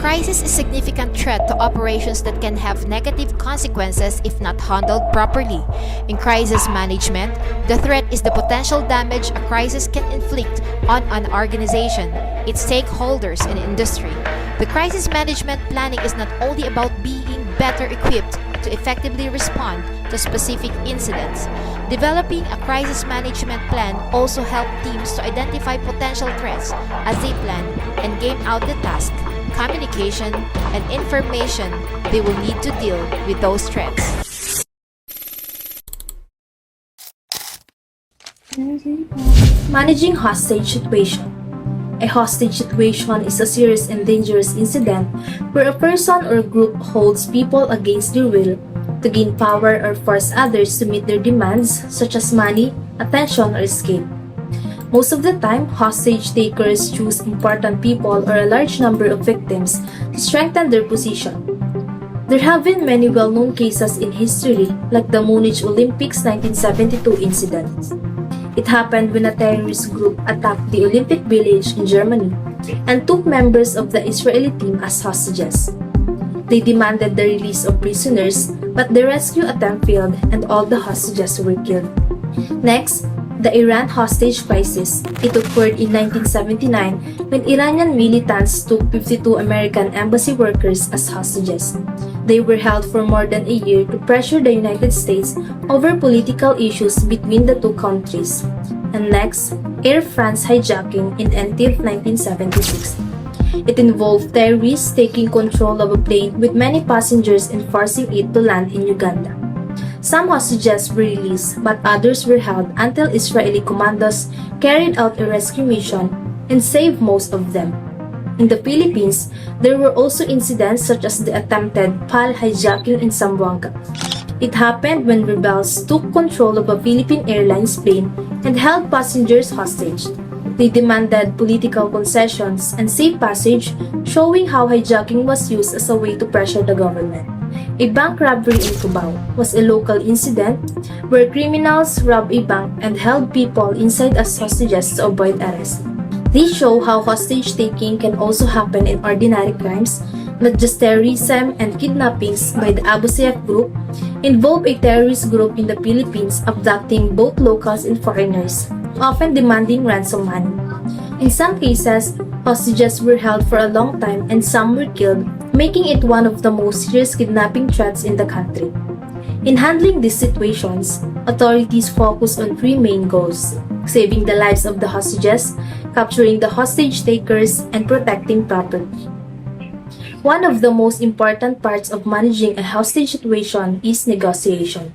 crisis is a significant threat to operations that can have negative consequences if not handled properly. In crisis management, the threat is the potential damage a crisis can inflict on an organization, its stakeholders, and industry. The crisis management planning is not only about being better equipped to effectively respond to specific incidents. Developing a crisis management plan also helps teams to identify potential threats as they plan and game out the task, communication, and information they will need to deal with those threats. Managing hostage situation. A hostage situation is a serious and dangerous incident where a person or group holds people against their will to gain power or force others to meet their demands such as money, attention, or escape. Most of the time, hostage takers choose important people or a large number of victims to strengthen their position. There have been many well-known cases in history, like the Munich Olympics 1972 incident. It happened when a terrorist group attacked the Olympic Village in Germany and took members of the Israeli team as hostages. They demanded the release of prisoners, but the rescue attempt failed and all the hostages were killed. Next, the Iran hostage crisis. It occurred in 1979 when Iranian militants took 52 American embassy workers as hostages. They were held for more than a year to pressure the United States over political issues between the two countries. And next, Air France hijacking in Entebbe 1976. It involved terrorists taking control of a plane with many passengers and forcing it to land in Uganda. Some hostages were released, but others were held until Israeli commandos carried out a rescue mission and saved most of them. In the Philippines, there were also incidents such as the attempted PAL hijacking in Zamboanga. It happened when rebels took control of a Philippine Airlines plane and held passengers hostage. They demanded political concessions and safe passage, showing how hijacking was used as a way to pressure the government. A bank robbery in Cubao was a local incident where criminals robbed a bank and held people inside as hostages to avoid arrest. These show how hostage-taking can also happen in ordinary crimes, not just terrorism and kidnappings by the Abu Sayyaf group, involve a terrorist group in the Philippines abducting both locals and foreigners, often demanding ransom money. In some cases, hostages were held for a long time and some were killed, making it one of the most serious kidnapping threats in the country. In handling these situations, authorities focus on three main goals: saving the lives of the hostages, capturing the hostage takers, and protecting property. One of the most important parts of managing a hostage situation is negotiation.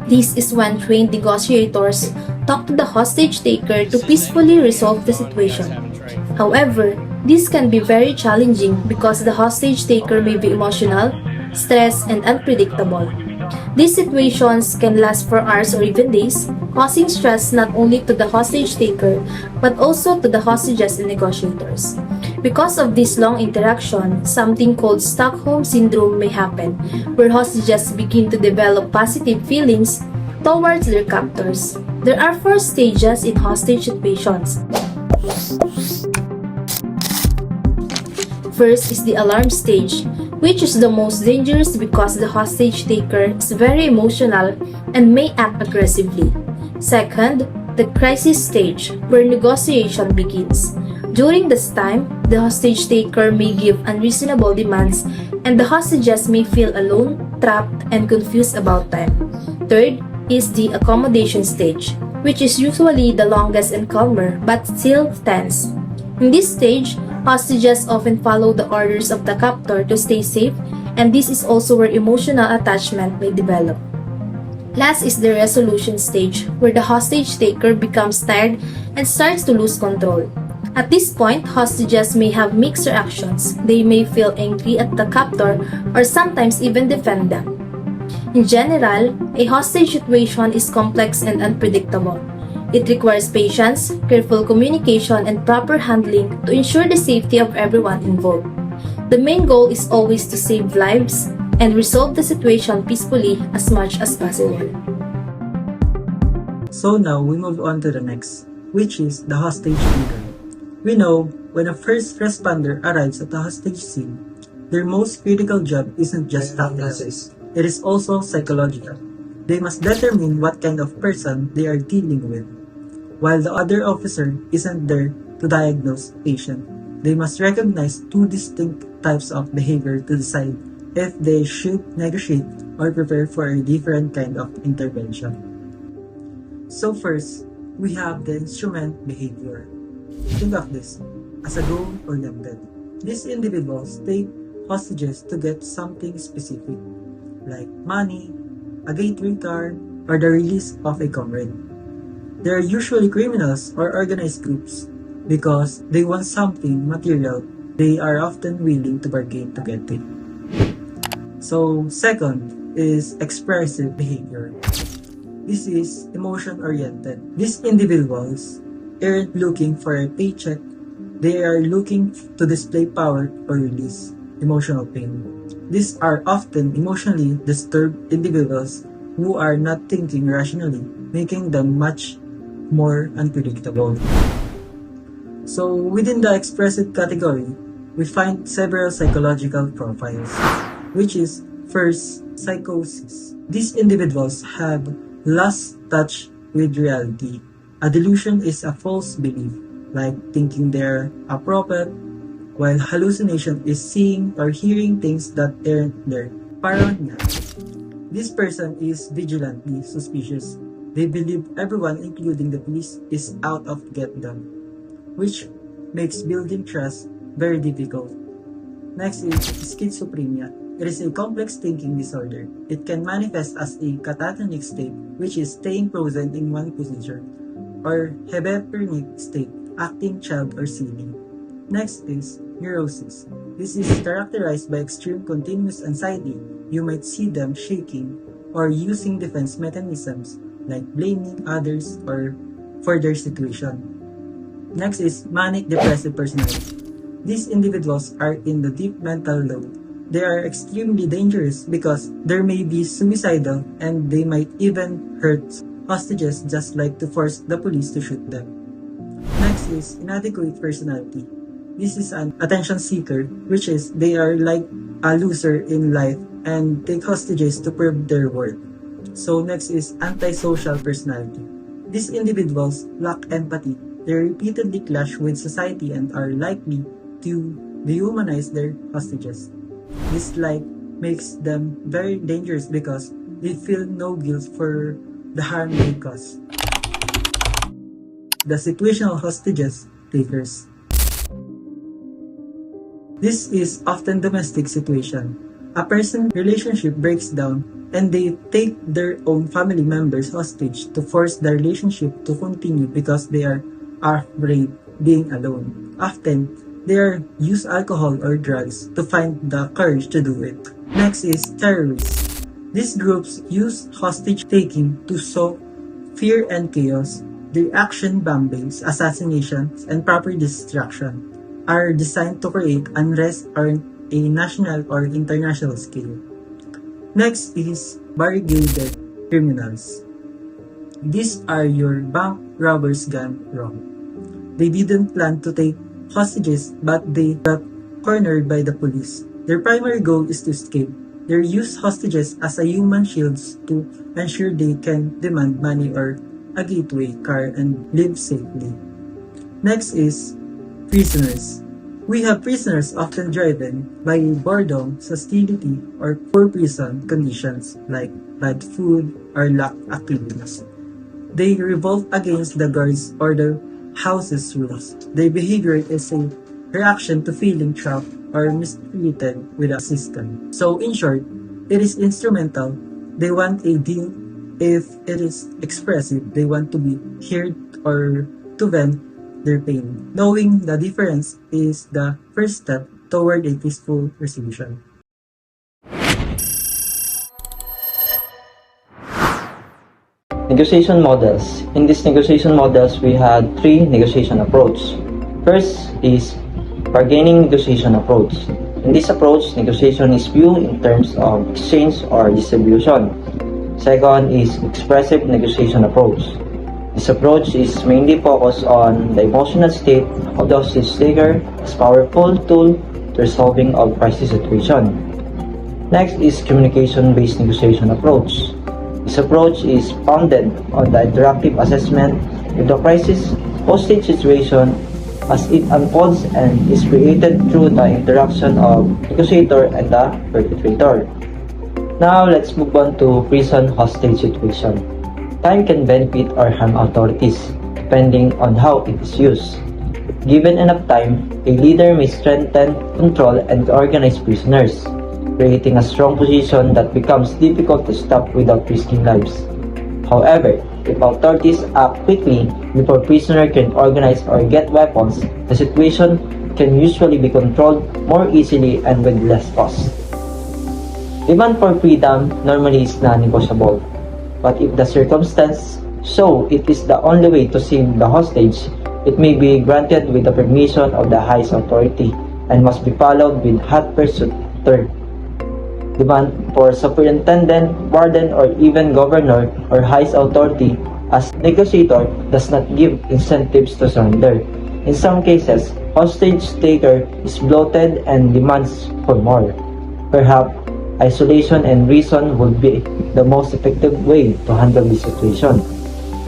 This is when trained negotiators talk to the hostage taker to peacefully resolve the situation. However, this can be very challenging because the hostage taker may be emotional, stressed, and unpredictable. These situations can last for hours or even days, causing stress not only to the hostage taker but also to the hostages and negotiators. Because of this long interaction, something called Stockholm Syndrome may happen, where hostages begin to develop positive feelings towards their captors. There are 4 stages in hostage situations. First is the alarm stage, which is the most dangerous because the hostage taker is very emotional and may act aggressively. Second, the crisis stage, where negotiation begins. During this time, the hostage taker may give unreasonable demands and the hostages may feel alone, trapped, and confused about them. Third is the accommodation stage, which is usually the longest and calmer but still tense. In this stage, hostages often follow the orders of the captor to stay safe, and this is also where emotional attachment may develop. Last is the resolution stage, where the hostage taker becomes tired and starts to lose control. At this point, hostages may have mixed reactions. They may feel angry at the captor or sometimes even defend them. In general, a hostage situation is complex and unpredictable. It requires patience, careful communication, and proper handling to ensure the safety of everyone involved. The main goal is always to save lives and resolve the situation peacefully as much as possible. So now we move on to the next, which is the hostage taker. We know when a first responder arrives at a hostage scene, their most critical job isn't just tactical, it is also psychological. They must determine what kind of person they are dealing with. While the other officer isn't there to diagnose patient, they must recognize two distinct types of behavior to decide if they should negotiate or prepare for a different kind of intervention. So first, we have the instrument behavior. Think of this as a goal-oriented. These individuals take hostages to get something specific, like money, a gateway car, or the release of a comrade. They are usually criminals or organized groups because they want something material they are often willing to bargain to get it. So second is expressive behavior. This is emotion-oriented. These individuals aren't looking for a paycheck. They are looking to display power or release emotional pain. These are often emotionally disturbed individuals who are not thinking rationally, making them much more unpredictable. So within the expressive category, we find several psychological profiles, which is first, psychosis. These individuals have lost touch with reality. A delusion is a false belief, like thinking they're a prophet, while hallucination is seeing or hearing things that aren't there. Paranoia. This person is vigilantly suspicious. They believe everyone, including the police, is out to get them, which makes building trust very difficult. Next is schizophrenia. It is a complex thinking disorder. It can manifest as a catatonic state, which is staying frozen in one position, or hebephrenic state, acting child or silly. Next is neurosis. This is characterized by extreme continuous anxiety. You might see them shaking or using defense mechanisms like blaming others or for their situation. Next is manic depressive personality. These individuals are in the deep mental low. They are extremely dangerous because they may be suicidal and they might even hurt hostages just like to force the police to shoot them. Next is inadequate personality. This is an attention seeker, which is they are like a loser in life and take hostages to prove their worth. So next is antisocial personality. These individuals lack empathy. They repeatedly clash with society and are likely to dehumanize their hostages. This makes them very dangerous because they feel no guilt for the harm they cause. The situational hostages takers. This is often domestic situation. A person's relationship breaks down and they take their own family members hostage to force the relationship to continue because they are afraid being alone. Often, they use alcohol or drugs to find the courage to do it. Next is terrorists. These groups use hostage taking to sow fear and chaos. Their action bombings, assassinations, and property destruction are designed to create unrest on a national or international scale. Next is variegated criminals. These are your bank robbers gone wrong. They didn't plan to take hostages but they got cornered by the police. Their primary goal is to escape. They use hostages as a human shields to ensure they can demand money or a gateway car and live safely. Next is prisoners. We have prisoners often driven by boredom, hostility, or poor prison conditions like bad food or lack activities. They revolt against the guards or the house's rules. Their behavior is a reaction to feeling trapped or mistreated with a system. So in short, it is instrumental. They want a deal. If it is expressive, they want to be heard or to vent their pain. Knowing the difference is the first step toward a peaceful resolution. Negotiation models. In these negotiation models, we had three negotiation approaches. First is bargaining negotiation approach. In this approach, negotiation is viewed in terms of exchange or distribution. Second is expressive negotiation approach. This approach is mainly focused on the emotional state of the hostage taker as powerful tool to resolving of crisis situation. Next is communication-based negotiation approach. This approach is founded on the interactive assessment of the crisis hostage situation as it unfolds and is created through the interaction of negotiator and the perpetrator. Now, let's move on to prison hostage situation. Time can benefit or harm authorities, depending on how it is used. Given enough time, a leader may strengthen control and organize prisoners, creating a strong position that becomes difficult to stop without risking lives. However, if authorities act quickly before prisoner can organize or get weapons, the situation can usually be controlled more easily and with less cost. Demand for freedom normally is non-negotiable, but if the circumstances show it is the only way to save the hostage, it may be granted with the permission of the highest authority and must be followed with hot pursuit. Third, demand for superintendent, warden, or even governor or highest authority as negotiator does not give incentives to surrender. In some cases, hostage taker is bloated and demands for more. Perhaps isolation and reason would be the most effective way to handle this situation.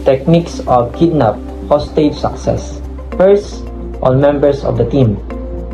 Techniques of kidnap hostage success. First, all members of the team,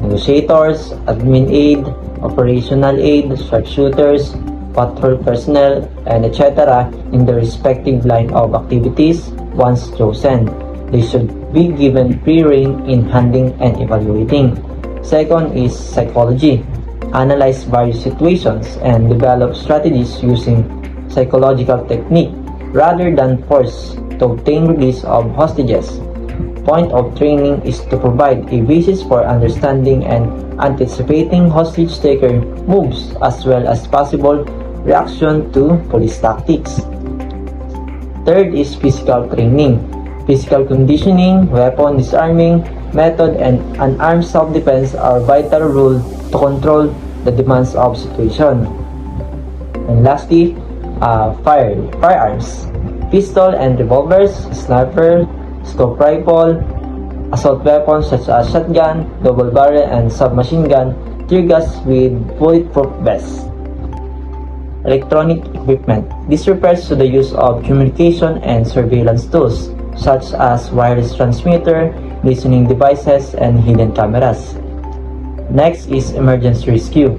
negotiators, admin aid, operational aid, sharpshooters, patrol personnel, and etc. in their respective line of activities. Once chosen, they should be given free rein in handling and evaluating. Second is psychology. Analyze various situations and develop strategies using psychological technique rather than force to obtain release of hostages. Point of training is to provide a basis for understanding and anticipating hostage taker moves as well as possible reaction to police tactics. Third is physical training. Physical conditioning, weapon disarming method, and unarmed self-defense are vital rules to control the demands of situation. And lastly, firearms. Pistol and revolvers, sniper, scope rifle, assault weapons such as shotgun, double barrel, and submachine gun, tear gas with bulletproof vests. Electronic equipment. This refers to the use of communication and surveillance tools such as wireless transmitter, listening devices, and hidden cameras. Next is emergency rescue.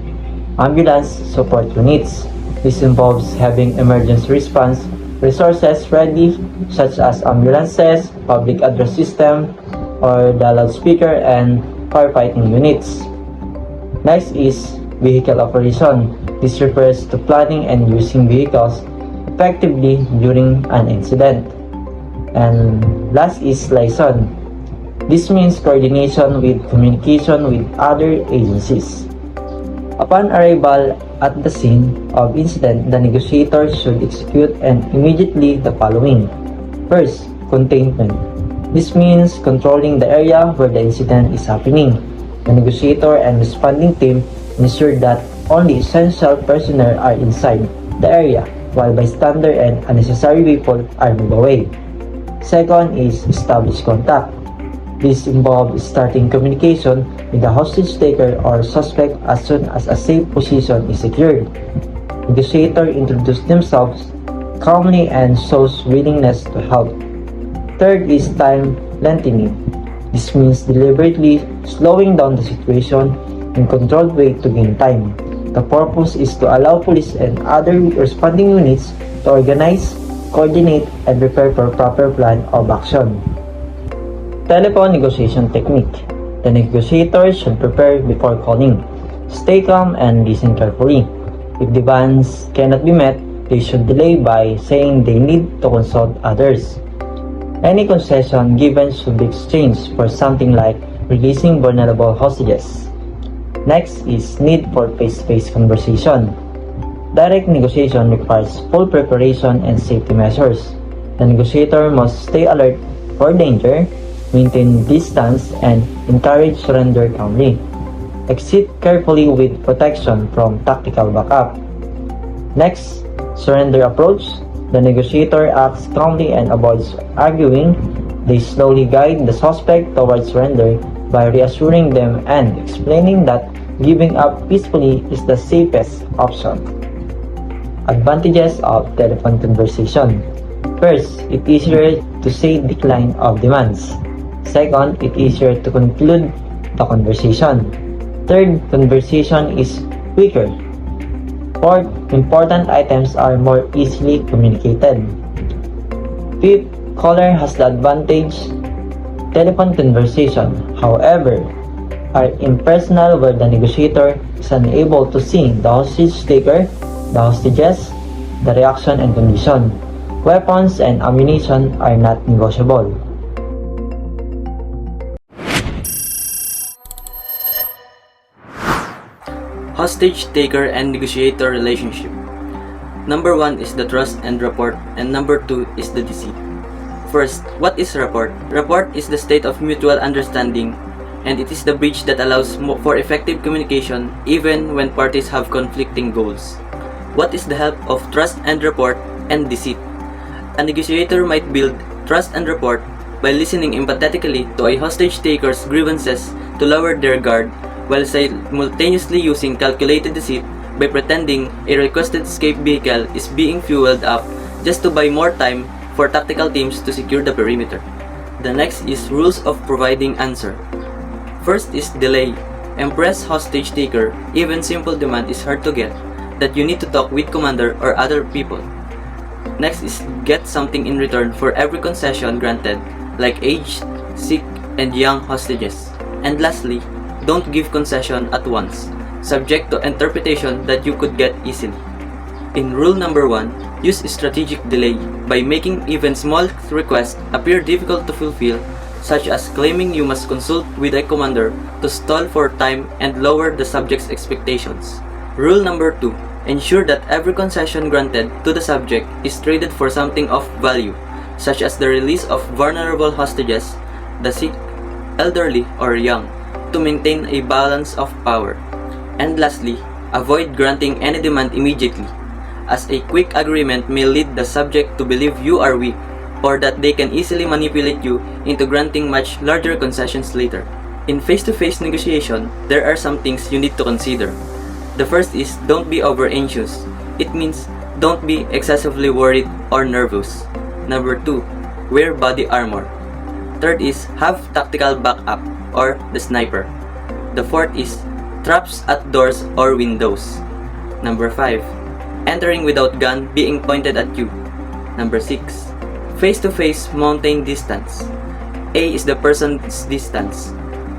Ambulance support units. This involves having emergency response resources ready such as ambulances, public address system, or the loudspeaker and firefighting units. Next is vehicle operation. This refers to planning and using vehicles effectively during an incident. And last is liaison. This means coordination with communication with other agencies. Upon arrival at the scene of incident, the negotiator should execute and immediately the following. First, containment. This means controlling the area where the incident is happening. The negotiator and responding team ensure that only essential personnel are inside the area, while bystander and unnecessary people are moved away. Second is establish contact. This involves starting communication with the hostage taker or suspect as soon as a safe position is secured. Negotiators introduce themselves calmly and shows willingness to help. Third is time lengthening. This means deliberately slowing down the situation in controlled way to gain time. The purpose is to allow police and other responding units to organize, coordinate, and prepare for proper plan of action. Telephone negotiation technique. The negotiator should prepare before calling. Stay calm and listen carefully. If demands cannot be met, they should delay by saying they need to consult others. Any concession given should be exchanged for something like releasing vulnerable hostages. Next is need for face-to-face conversation. Direct negotiation requires full preparation and safety measures. The negotiator must stay alert for danger, maintain distance, and encourage surrender calmly. Exit carefully with protection from tactical backup. Next, surrender approach. The negotiator acts calmly and avoids arguing. They slowly guide the suspect towards surrender by reassuring them and explaining that giving up peacefully is the safest option. Advantages of telephone conversation. First, it's easier to say decline of demands. Second, it's easier to conclude the conversation. Third, conversation is quicker. Fourth, important items are more easily communicated. Fifth, caller has the advantage. Telephone conversation, however, are impersonal where the negotiator is unable to see the hostage taker, the hostages, the reaction and condition. Weapons and ammunition are not negotiable. Hostage taker and negotiator relationship. Number 1 is the trust and rapport, and number 2 is the deceit. First, what is rapport? Rapport is the state of mutual understanding, and it is the bridge that allows for effective communication even when parties have conflicting goals. What is the help of trust and rapport and deceit? A negotiator might build trust and rapport by listening empathetically to a hostage taker's grievances to lower their guard, while simultaneously using calculated deceit by pretending a requested escape vehicle is being fueled up just to buy more time for tactical teams to secure the perimeter. The next is rules of providing answer. First is delay. Impress hostage taker, even simple demand is hard to get, that you need to talk with commander or other people. Next is get something in return for every concession granted, like aged, sick, and young hostages. And lastly, don't give concession at once, subject to interpretation that you could get easily. In rule number 1, use strategic delay by making even small requests appear difficult to fulfill, such as claiming you must consult with a commander to stall for time and lower the subject's expectations. Rule number 2, ensure that every concession granted to the subject is traded for something of value, such as the release of vulnerable hostages, the sick, elderly, or young, to maintain a balance of power. And lastly, avoid granting any demand immediately, as a quick agreement may lead the subject to believe you are weak, or that they can easily manipulate you into granting much larger concessions later. In face-to-face negotiation, there are some things you need to consider. The first is don't be over-anxious. It means don't be excessively worried or nervous. Number 2, wear body armor. Third is have tactical backup or the sniper. The fourth is traps at doors or windows. Number 5, entering without gun being pointed at you. Number 6, face-to-face mountain distance. A is the person's distance,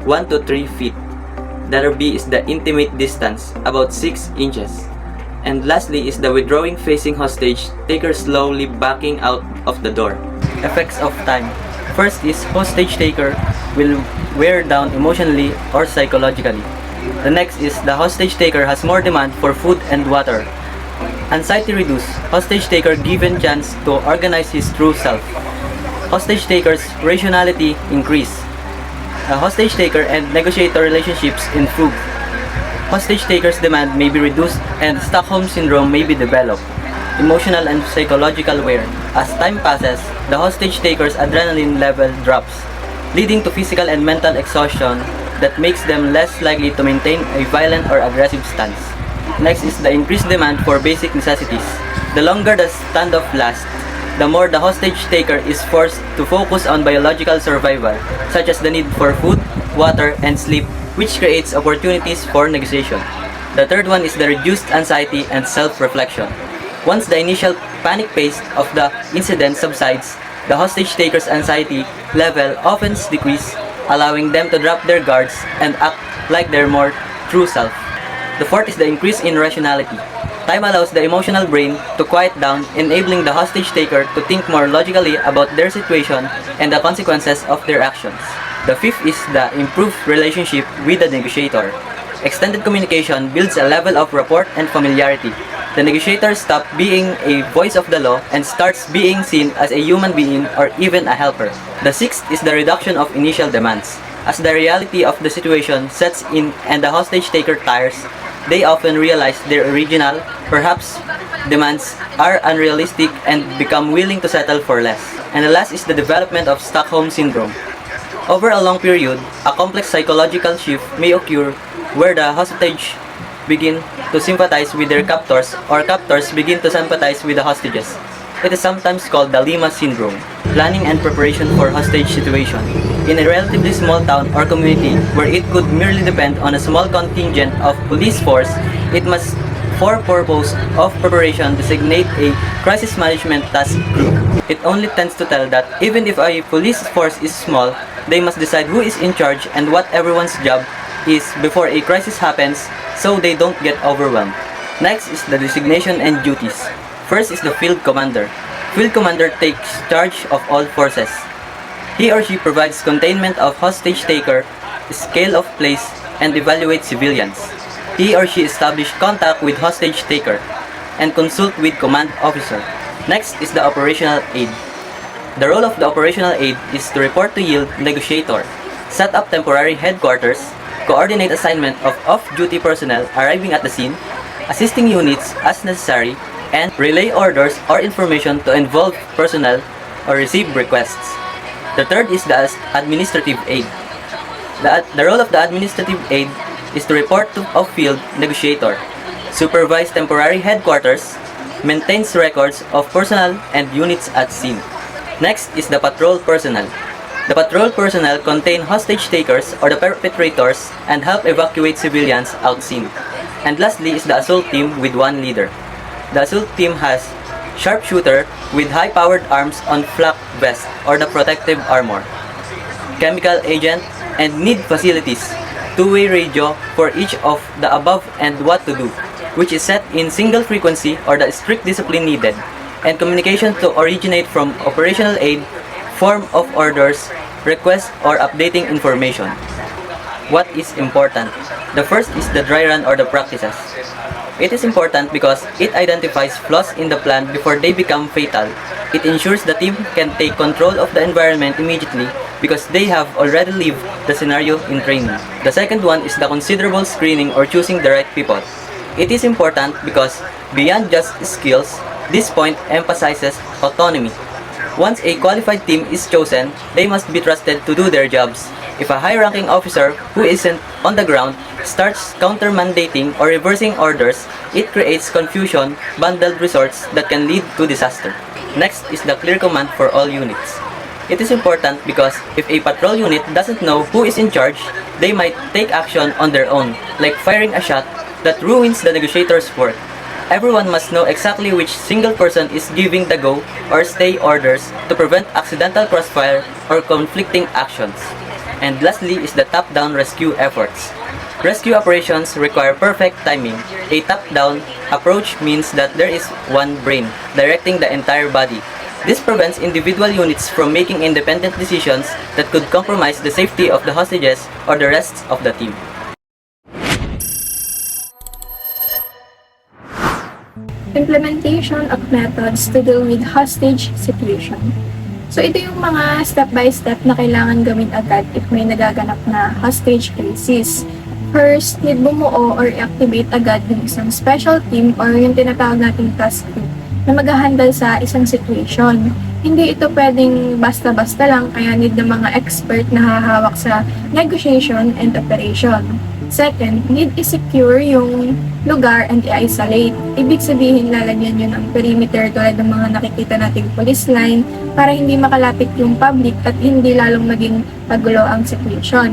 1 to 3 feet. Letter B is the intimate distance, about 6 inches. And lastly is the withdrawing facing hostage taker slowly backing out of the door. Effects of time. First is hostage taker will wear down emotionally or psychologically. The next is the hostage taker has more demand for food and water. Anxiety reduce. Hostage taker given chance to organize his true self. Hostage taker's rationality increase. A hostage taker and negotiator relationships improve. Hostage taker's demand may be reduced and Stockholm syndrome may be developed. Emotional and psychological wear. As time passes, the hostage taker's adrenaline level drops, leading to physical and mental exhaustion that makes them less likely to maintain a violent or aggressive stance. Next is the increased demand for basic necessities. The longer the standoff lasts, the more the hostage taker is forced to focus on biological survival, such as the need for food, water, and sleep, which creates opportunities for negotiation. The third one is the reduced anxiety and self-reflection. Once the initial panic phase of the incident subsides, the hostage taker's anxiety level often decreases, allowing them to drop their guards and act like their more true self. The fourth is the increase in rationality. Time allows the emotional brain to quiet down, enabling the hostage taker to think more logically about their situation and the consequences of their actions. The fifth is the improved relationship with the negotiator. Extended communication builds a level of rapport and familiarity. The negotiator stops being a voice of the law and starts being seen as a human being or even a helper. The sixth is the reduction of initial demands. As the reality of the situation sets in and the hostage taker tires, they often realize their original, perhaps demands are unrealistic and become willing to settle for less. And the last is the development of Stockholm Syndrome. Over a long period, a complex psychological shift may occur where the hostage begin to sympathize with their captors or captors begin to sympathize with the hostages. It is sometimes called the Lima Syndrome. Planning and preparation for hostage situation. In a relatively small town or community where it could merely depend on a small contingent of police force, it must, for purpose of preparation, designate a crisis management task group. It only tends to tell that even if a police force is small, they must decide who is in charge and what everyone's job is before a crisis happens so they don't get overwhelmed. Next is the designation and duties. First is the field commander. Field commander takes charge of all forces. He or she provides containment of hostage taker, scale of place, and evaluates civilians. He or she establishes contact with hostage taker and consult with command officer. Next is the operational aid. The role of the operational aid is to report to yield negotiator, set up temporary headquarters, coordinate assignment of off-duty personnel arriving at the scene, assisting units as necessary, and relay orders or information to involved personnel or receive requests. The third is the administrative aid. The role of the administrative aid is to report to off-field negotiator, supervise temporary headquarters, maintains records of personnel and units at scene. Next is the patrol personnel. The patrol personnel contain hostage takers or the perpetrators and help evacuate civilians out scene. And lastly is the assault team with one leader. The assault team has sharpshooter with high-powered arms on flak vest or the protective armor, chemical agent, and need facilities, two-way radio for each of the above and what to do, which is set in single frequency or the strict discipline needed, and communication to originate from operational aid, form of orders, request, or updating information. What is important? The first is the dry run or the practices. It is important because it identifies flaws in the plan before they become fatal. It ensures the team can take control of the environment immediately because they have already lived the scenario in training. The second one is the considerable screening or choosing the right people. It is important because beyond just skills, this point emphasizes autonomy. Once a qualified team is chosen, they must be trusted to do their jobs. If a high-ranking officer who isn't on the ground starts counter-mandating or reversing orders, it creates confusion, bundled resorts that can lead to disaster. Next is the clear command for all units. It is important because if a patrol unit doesn't know who is in charge, they might take action on their own, like firing a shot that ruins the negotiator's work. Everyone must know exactly which single person is giving the go or stay orders to prevent accidental crossfire or conflicting actions. And lastly is the top-down rescue efforts. Rescue operations require perfect timing. A top-down approach means that there is one brain directing the entire body. This prevents individual units from making independent decisions that could compromise the safety of the hostages or the rest of the team. Implementation of methods to deal with hostage situation. So ito yung mga step-by-step na kailangan gawin agad if may nagaganap na hostage crisis. First, need bumuo or activate agad yung isang special team or yung tinatawag nating task group na mag-handle sa isang situation. Hindi ito pwedeng basta-basta lang, kaya need ng mga expert na hahawak sa negotiation and operation. Second, need i-secure yung lugar and i-isolate. Ibig sabihin, lalagyan yun ng perimeter tulad ng mga nakikita nating police line para hindi makalapit yung public at hindi lalong maging pagulo ang situation.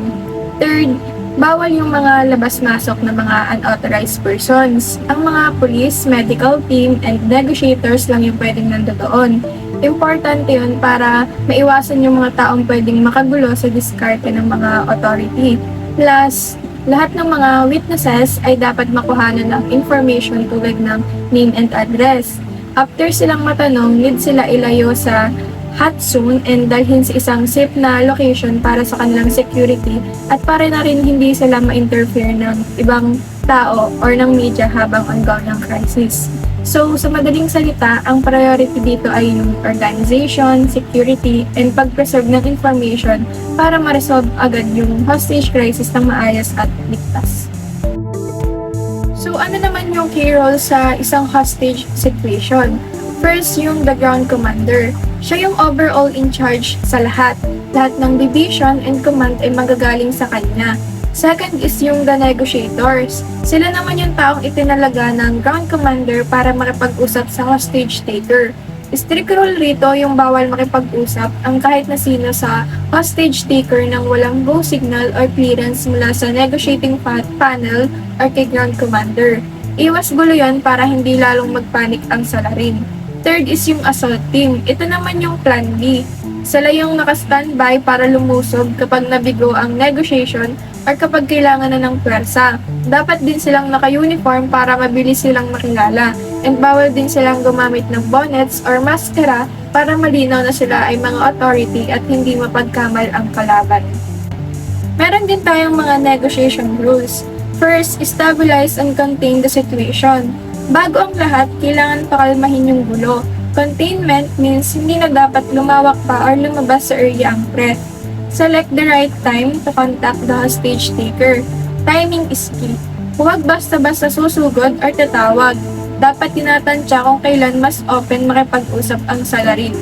Third, bawal yung mga labas-masok na mga unauthorized persons. Ang mga police, medical team, and negotiators lang yung pwedeng nandoon. Importante yun para maiwasan yung mga taong pwedeng makagulo sa diskarte ng mga authority. Plus, lahat ng mga witnesses ay dapat makuhanan ng information tulad ng name and address. After silang matanong, need sila ilayo sa hot zone and dalhin sa isang safe na location para sa kanilang security at para na rin hindi sila ma-interfere ng ibang tao or ng media habang ongoing ang crisis. So, sa madaling salita, ang priority dito ay yung organization, security, and pag-preserve ng information para ma-resolve agad yung hostage crisis ng maayos at ligtas. So, So, ano naman yung key role sa isang hostage situation? First, yung the ground commander. Siya yung overall in charge sa lahat. Lahat ng division and command ay magagaling sa kanya. Second is yung the negotiators. Sila naman yung taong itinalaga ng ground commander para makipag-usap sa hostage taker. Strict rule rito yung bawal makipag-usap ang kahit na sino sa hostage taker nang walang go signal or clearance mula sa negotiating panel or kay ground commander. Iwas gulo yan para hindi lalong magpanik ang salarin. Third is yung assault team. Ito naman yung plan B. Sila yung naka-standby para lumusog kapag nabigo ang negotiation or kapag kailangan na ng pwersa. Dapat din silang naka-uniform para mabilis silang makilala. And bawal din silang gumamit ng bonnets or maskara para malinaw na sila ay mga authority at hindi mapagkamal ang kalaban. Meron din tayong mga negotiation rules. First, stabilize and contain the situation. Bago ang lahat, kailangan pakalmahin yung gulo. Containment means hindi na dapat lumawak pa or lumabas sa area ang threat. Select the right time to contact the hostage taker. Timing is key. Huwag basta-basta susugod or tatawag. Dapat tinatansya kung kailan mas open makipag-usap ang salarin.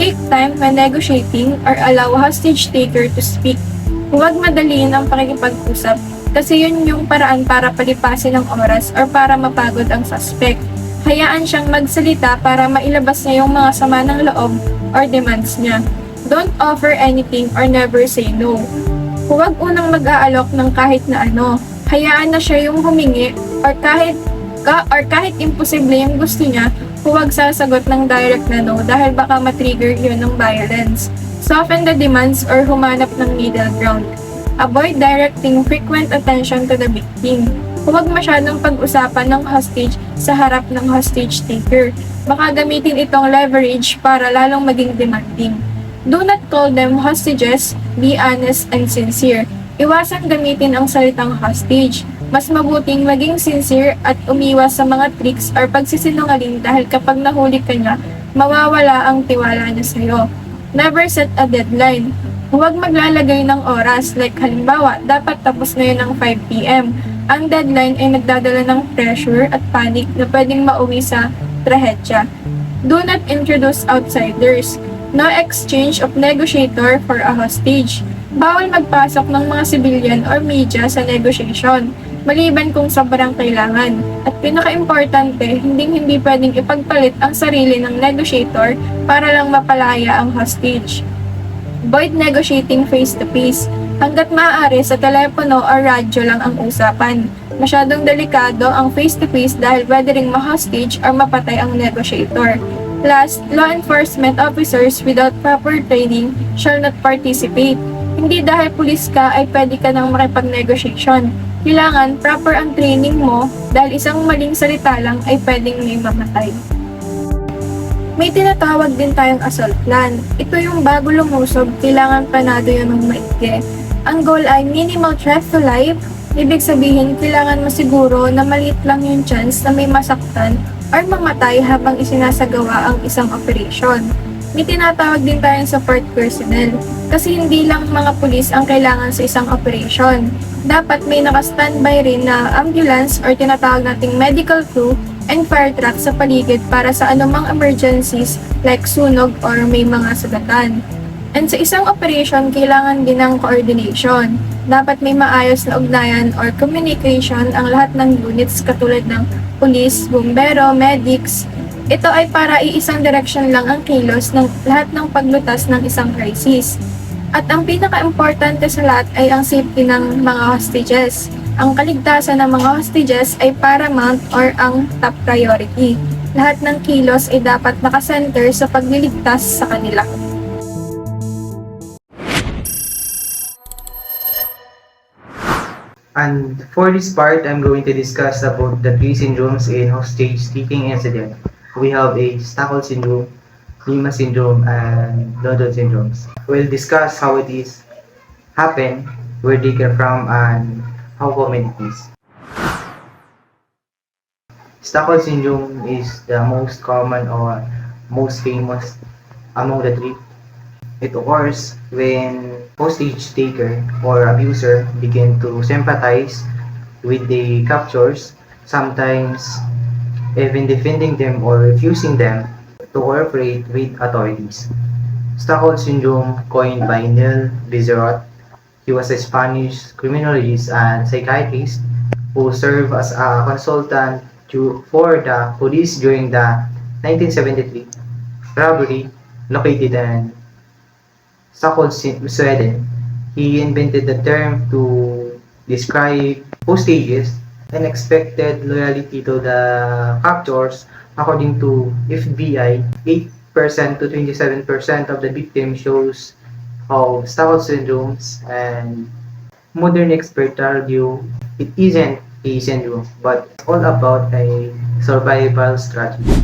Take time when negotiating or allow hostage taker to speak. Huwag madaliin ang pakikipag-usap kasi yun yung paraan para palipasin ang oras or para mapagod ang suspect. Hayaan siyang magsalita para mailabas niya yung mga sama ng loob or demands niya. Don't offer anything or never say no. Huwag unang mag-aalok ng kahit na ano. Hayaan na siya yung humingi or kahit imposible yung gusto niya, huwag sasagot ng direct na no dahil baka matrigger yun ng violence. Soften the demands or humanap ng middle ground. Avoid directing frequent attention to the victim. Huwag masyadong pag-usapan ng hostage sa harap ng hostage taker. Baka gamitin itong leverage para lalong maging demanding. Do not call them hostages, be honest and sincere. Iwasan gamitin ang salitang hostage. Mas mabuting maging sincere at umiwas sa mga tricks or pagsisinungaling dahil kapag nahuli ka niya, mawawala ang tiwala niya sa'yo. Never set a deadline. Huwag maglalagay ng oras, like halimbawa, dapat tapos na yun ng 5 p.m. Ang deadline ay nagdadala ng pressure at panic na pwedeng mauwi sa trahedya. Do not introduce outsiders. No exchange of negotiator for a hostage. Bawal magpasok ng mga civilian or media sa negotiation, maliban kung sobrang kailangan. At pinaka-importante, hindi pwedeng ipagpalit ang sarili ng negotiator para lang mapalaya ang hostage. Avoid negotiating face-to-face. Hanggat maaari sa telepono o radyo lang ang usapan. Masyadong delikado ang face-to-face dahil pwede ring ma-hostage or mapatay ang negotiator. Last, law enforcement officers without proper training shall not participate. Hindi dahil pulis ka ay pwede ka nang makipag-negotiation. Kailangan proper ang training mo dahil isang maling salita lang ay pwedeng may mamatay. May tinatawag din tayong assault plan. Ito yung bago lumusob, kailangan panado yun ng maigi. Ang goal ay minimal threat to life. Ibig sabihin, kailangan masiguro na maliit lang yung chance na may masaktan or mamatay habang isinasagawa ang isang operation. May tinatawag din tayong support personnel kasi hindi lang mga pulis ang kailangan sa isang operation. Dapat may naka-standby rin na ambulance or tinatawag nating medical crew and fire truck sa paligid para sa anumang emergencies like sunog or may mga sugatan. And sa isang operation, kailangan din ng coordination. Dapat may maayos na ugnayan or communication ang lahat ng units katulad ng pulis, bumbero, medics. Ito ay para iisang direction lang ang kilos ng lahat ng paglutas ng isang crisis. At ang pinaka-importante sa lahat ay ang safety ng mga hostages. Ang kaligtasan ng mga hostages ay paramount or ang top priority. Lahat ng kilos ay dapat nakasenter sa pagliligtas sa kanila. And for this part, I'm going to discuss about the three syndromes in hostage-taking incident. We have a Stockholm syndrome, Lima syndrome, and London syndromes. We'll discuss how it is happen, where they came from, and how common it is. Stockholm syndrome is the most common or most famous among the three. It occurs when hostage taker or abuser begin to sympathize with the captors, sometimes even defending them or refusing them to cooperate with authorities. Stockholm Syndrome, coined by Neil Bizarot, he was a Spanish criminologist and psychiatrist who served as a consultant for the police during the 1973 robbery located in Stockholm, Sweden. He invented the term to describe hostages and expected loyalty to the captors. According to FBI, 8% to 27% of the victims shows of Stockholm syndromes, and modern experts argue it isn't a syndrome, but all about a survival strategy.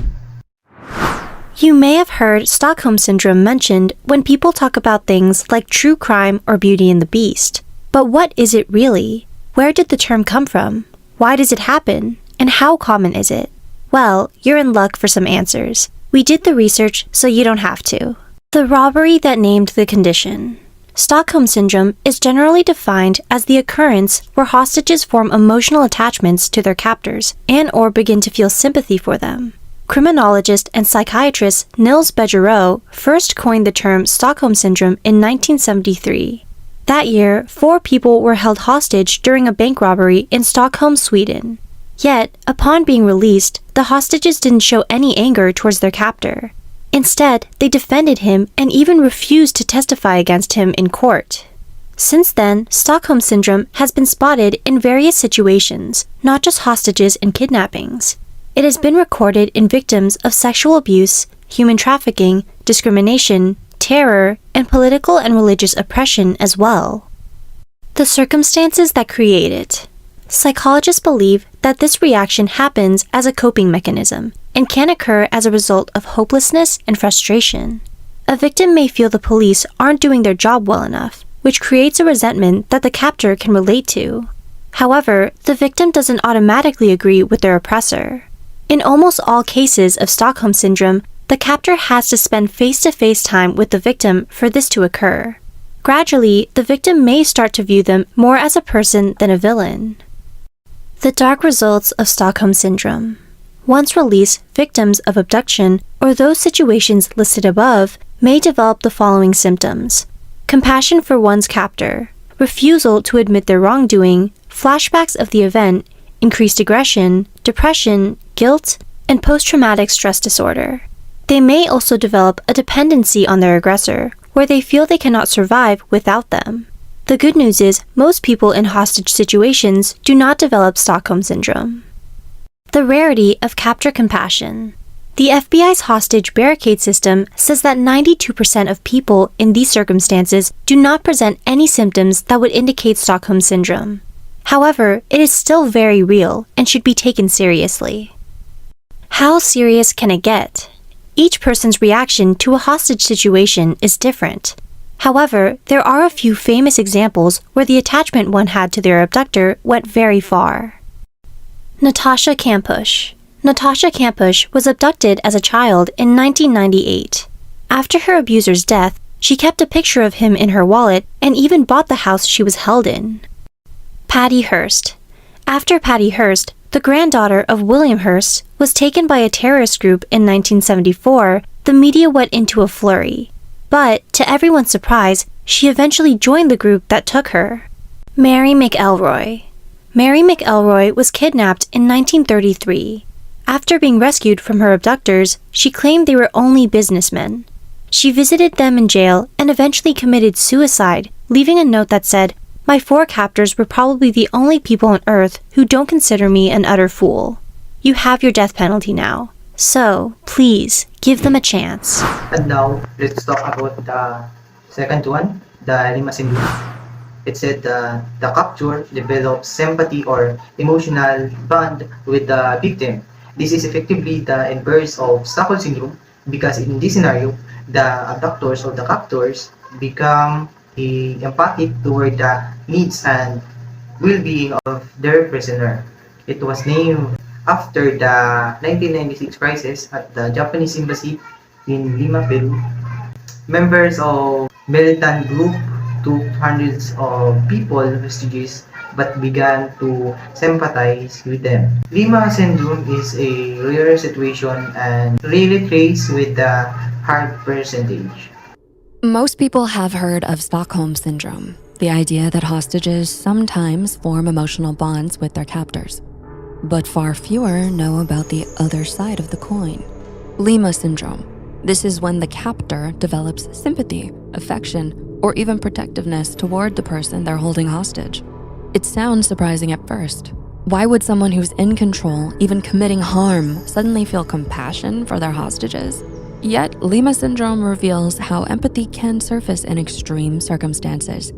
You may have heard Stockholm Syndrome mentioned when people talk about things like true crime or Beauty and the Beast. But what is it really? Where did the term come from? Why does it happen? And how common is it? Well, you're in luck for some answers. We did the research so you don't have to. The robbery that named the condition. Stockholm Syndrome is generally defined as the occurrence where hostages form emotional attachments to their captors and/or begin to feel sympathy for them. Criminologist and psychiatrist Nils Bejerot first coined the term Stockholm Syndrome in 1973. That year, 4 people were held hostage during a bank robbery in Stockholm, Sweden. Yet, upon being released, the hostages didn't show any anger towards their captor. Instead, they defended him and even refused to testify against him in court. Since then, Stockholm Syndrome has been spotted in various situations, not just hostages and kidnappings. It has been recorded in victims of sexual abuse, human trafficking, discrimination, terror, and political and religious oppression as well. The circumstances that create it. Psychologists believe that this reaction happens as a coping mechanism and can occur as a result of hopelessness and frustration. A victim may feel the police aren't doing their job well enough, which creates a resentment that the captor can relate to. However, the victim doesn't automatically agree with their oppressor. In almost all cases of Stockholm Syndrome, the captor has to spend face-to-face time with the victim for this to occur. Gradually, the victim may start to view them more as a person than a villain. The dark results of Stockholm Syndrome. Once released, victims of abduction or those situations listed above may develop the following symptoms: compassion for one's captor, refusal to admit their wrongdoing, flashbacks of the event, increased aggression, depression, guilt, and post-traumatic stress disorder. They may also develop a dependency on their aggressor, where they feel they cannot survive without them. The good news is most people in hostage situations do not develop Stockholm Syndrome. The rarity of captor compassion. The FBI's hostage barricade system says that 92% of people in these circumstances do not present any symptoms that would indicate Stockholm Syndrome. However, it is still very real and should be taken seriously. How serious can it get? Each person's reaction to a hostage situation is different. However, there are a few famous examples where the attachment one had to their abductor went very far. Natasha Kampusch. Natasha Kampusch was abducted as a child in 1998. After her abuser's death, she kept a picture of him in her wallet and even bought the house she was held in. Patty Hearst. After Patty Hearst, the granddaughter of William Hearst, was taken by a terrorist group in 1974, the media went into a flurry. But, to everyone's surprise, she eventually joined the group that took her. Mary McElroy. Mary McElroy was kidnapped in 1933. After being rescued from her abductors, she claimed they were only businessmen. She visited them in jail and eventually committed suicide, leaving a note that said, "My 4 captors were probably the only people on earth who don't consider me an utter fool. You have your death penalty now. So, please, give them a chance." And now, let's talk about the second one, the Lima syndrome. It said the captor develops sympathy or emotional bond with the victim. This is effectively the inverse of Stockholm syndrome because in this scenario, the abductors or the captors become empathic toward the needs and well-being of their prisoner. It was named after the 1996 crisis at the Japanese embassy in Lima, Peru. Members of militant group took hundreds of people hostages but began to sympathize with them. Lima syndrome is a rare situation and really trace with the hard percentage. Most people have heard of Stockholm Syndrome, the idea that hostages sometimes form emotional bonds with their captors. But far fewer know about the other side of the coin. Lima Syndrome. This is when the captor develops sympathy, affection, or even protectiveness toward the person they're holding hostage. It sounds surprising at first. Why would someone who's in control, even committing harm, suddenly feel compassion for their hostages? Yet, Lima Syndrome reveals how empathy can surface in extreme circumstances.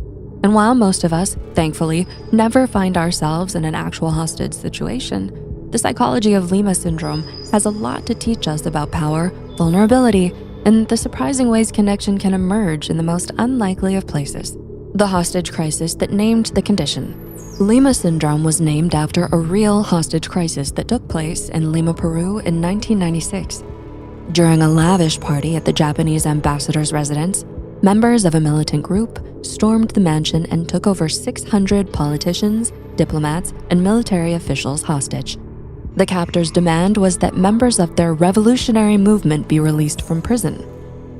And while most of us, thankfully, never find ourselves in an actual hostage situation, the psychology of Lima Syndrome has a lot to teach us about power, vulnerability, and the surprising ways connection can emerge in the most unlikely of places. The hostage crisis that named the condition. Lima Syndrome was named after a real hostage crisis that took place in Lima, Peru in 1996. During a lavish party at the Japanese ambassador's residence, members of a militant group stormed the mansion and took over 600 politicians, diplomats, and military officials hostage. The captors' demand was that members of their revolutionary movement be released from prison.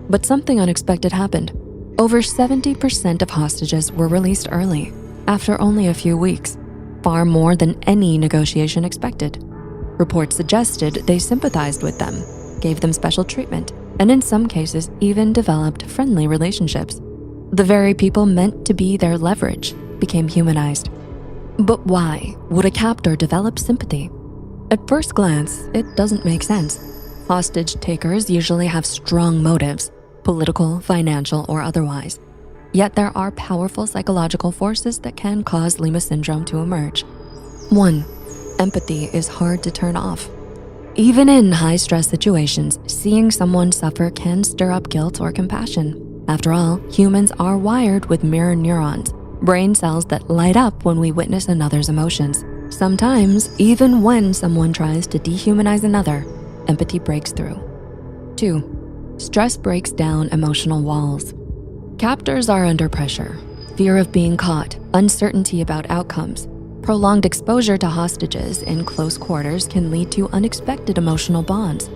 But something unexpected happened. Over 70% of hostages were released early, after only a few weeks, far more than any negotiation expected. Reports suggested they sympathized with them, gave them special treatment, and in some cases even developed friendly relationships. The very people meant to be their leverage became humanized. But why would a captor develop sympathy? At first glance, it doesn't make sense. Hostage takers usually have strong motives, political, financial, or otherwise. Yet there are powerful psychological forces that can cause Lima Syndrome to emerge. 1. Empathy is hard to turn off. Even in high-stress situations, seeing someone suffer can stir up guilt or compassion. After all, humans are wired with mirror neurons, brain cells that light up when we witness another's emotions. Sometimes, even when someone tries to dehumanize another, empathy breaks through. 2. Stress breaks down emotional walls. Captors are under pressure. Fear of being caught, uncertainty about outcomes. Prolonged exposure to hostages in close quarters can lead to unexpected emotional bonds.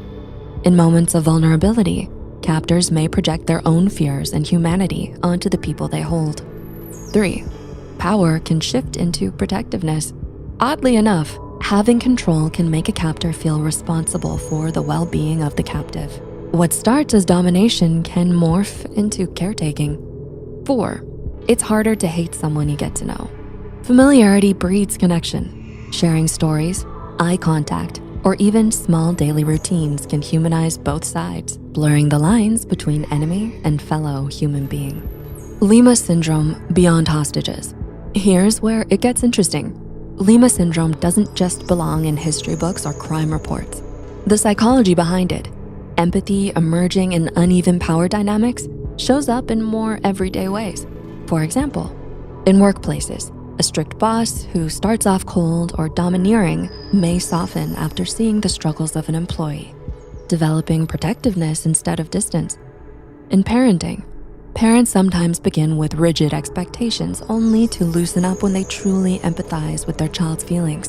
In moments of vulnerability, captors may project their own fears and humanity onto the people they hold. 3. Power can shift into protectiveness. Oddly enough, having control can make a captor feel responsible for the well-being of the captive. What starts as domination can morph into caretaking. 4. It's harder to hate someone you get to know. Familiarity breeds connection. Sharing stories, eye contact, or even small daily routines can humanize both sides, blurring the lines between enemy and fellow human being. Lima Syndrome beyond hostages. Here's where it gets interesting. Lima Syndrome doesn't just belong in history books or crime reports. The psychology behind it, empathy emerging in uneven power dynamics, shows up in more everyday ways. For example, in workplaces, a strict boss who starts off cold or domineering may soften after seeing the struggles of an employee, developing protectiveness instead of distance. In parenting, parents sometimes begin with rigid expectations only to loosen up when they truly empathize with their child's feelings.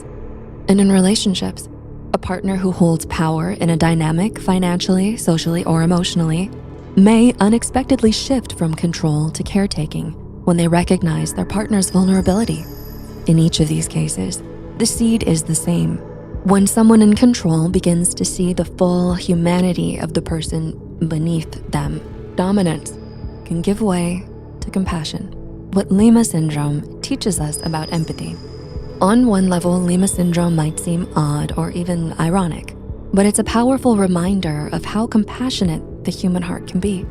And in relationships, a partner who holds power in a dynamic financially, socially, or emotionally may unexpectedly shift from control to caretaking when they recognize their partner's vulnerability. In each of these cases, the seed is the same. When someone in control begins to see the full humanity of the person beneath them, dominance can give way to compassion. What Lima Syndrome teaches us about empathy. On one level, Lima Syndrome might seem odd or even ironic, but it's a powerful reminder of how compassionate the human heart can be.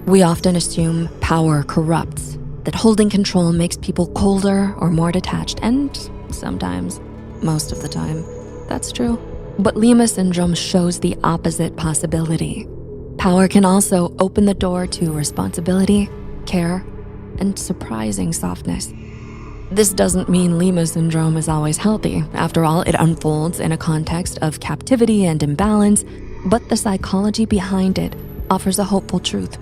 We often assume power corrupts, that holding control makes people colder or more detached, and sometimes, most of the time, that's true. But Lima Syndrome shows the opposite possibility. Power can also open the door to responsibility, care, and surprising softness. This doesn't mean Lima Syndrome is always healthy. After all, it unfolds in a context of captivity and imbalance, but the psychology behind it offers a hopeful truth.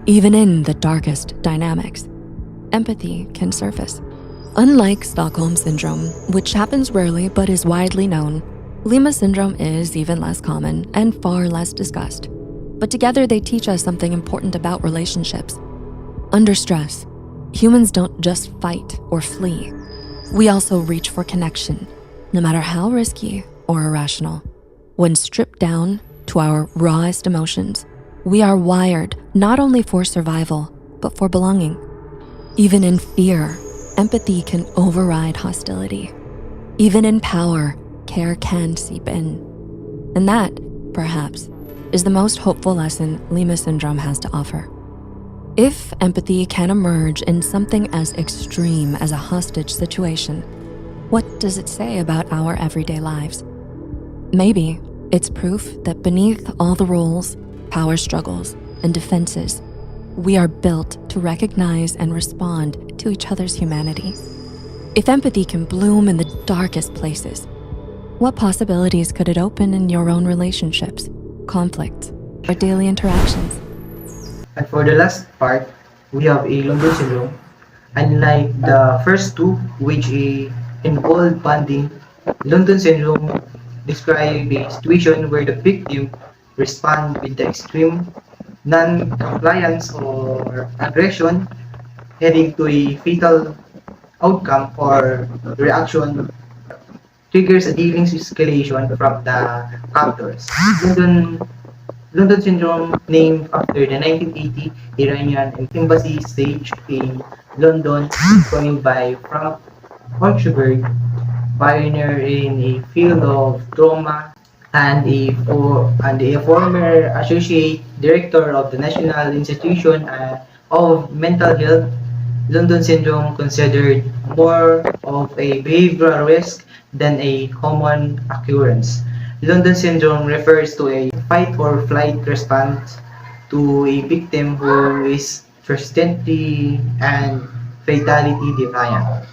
Even in the darkest dynamics, empathy can surface. Unlike Stockholm Syndrome, which happens rarely but is widely known, Lima Syndrome is even less common and far less discussed. But together they teach us something important about relationships. Under stress, humans don't just fight or flee. We also reach for connection, no matter how risky or irrational. When stripped down to our rawest emotions, we are wired not only for survival, but for belonging. Even in fear, empathy can override hostility. Even in power, care can seep in. And that, perhaps, is the most hopeful lesson Lima Syndrome has to offer. If empathy can emerge in something as extreme as a hostage situation, what does it say about our everyday lives? Maybe it's proof that beneath all the roles, power struggles, and defenses, we are built to recognize and respond to each other's humanity. If empathy can bloom in the darkest places, what possibilities could it open in your own relationships, conflicts, or daily interactions? And for the last part, we have a London syndrome. Unlike the first two, which involve bonding, London syndrome describes a situation where the victim responds with the extreme non-compliance or aggression, heading to a fatal outcome or reaction triggers a dealings escalation from the captors. London London syndrome, named after the 1980 Iranian embassy stage in London, coined by Frank Orchberg, pioneer in a field of trauma and a former associate director of the National Institution of Mental Health. London syndrome considered more of a behavioral risk than a common occurrence. London syndrome refers to a fight or flight response to a victim who is persistently and fatality defiant.